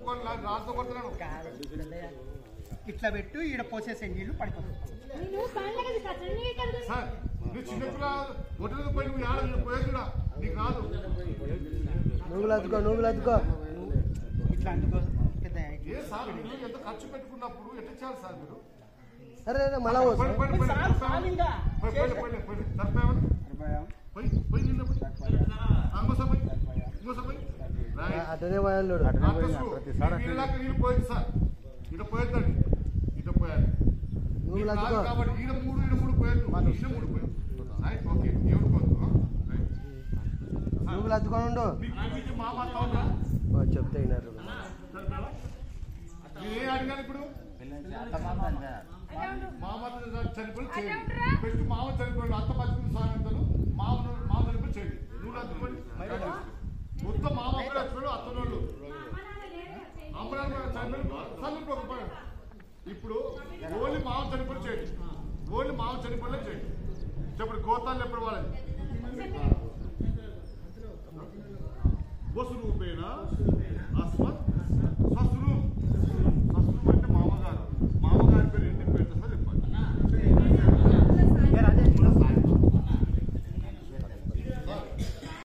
రాజుతో కొడుతున్నాను ఇట్లా పెట్టు ఈడ పోసేసే నీళ్లు పడిపోతాయి సార్ నువ్వు చిన్నపిల్ల ఒడ్డు పోయి నువ్వు ఆడ పోయేదిరా నీకు రాదు నువ్వులు అద్దుకో ఇట్లా అందుకో పెద్ద ఏ సార్ మీరు ఎంత ఖర్చు పెట్టుకున్నప్పుడు ఎట్లా చేయాలి సార్ మీరు అరే మళ్ళా అటనే పోయాడు నీళ్ళు పోయింది సార్ ఇట పోయేద్దండి ఇట పోయాలి కాబట్టి ఈడ మూడు పోయేది ఈడ మూడు పోయింది ఓకే దేవుడు పోదు నువ్వులు అద్దుకోండు మా మాట చెప్తే విన్నారు ఏ అడిగాను ఇప్పుడు మామ చనిపోయి చేయండి ఫస్ట్ మామ చనిపోయాడు అత్త బతుకుని సాయంత్రం మామ చనిపోయి చేయండి నువ్వు అందుకోండి మొత్తం మామ కూడా వచ్చాడు అత్తనోళ్ళు అమ్మరాలు చనిపోయి ఇప్పుడు ఓన్లీ మామ చనిపోయి చేయండి ఓన్లీ మామ చనిపోయినా చేయండి చెప్పండి గోతాలు ఎప్పుడు వాళ్ళని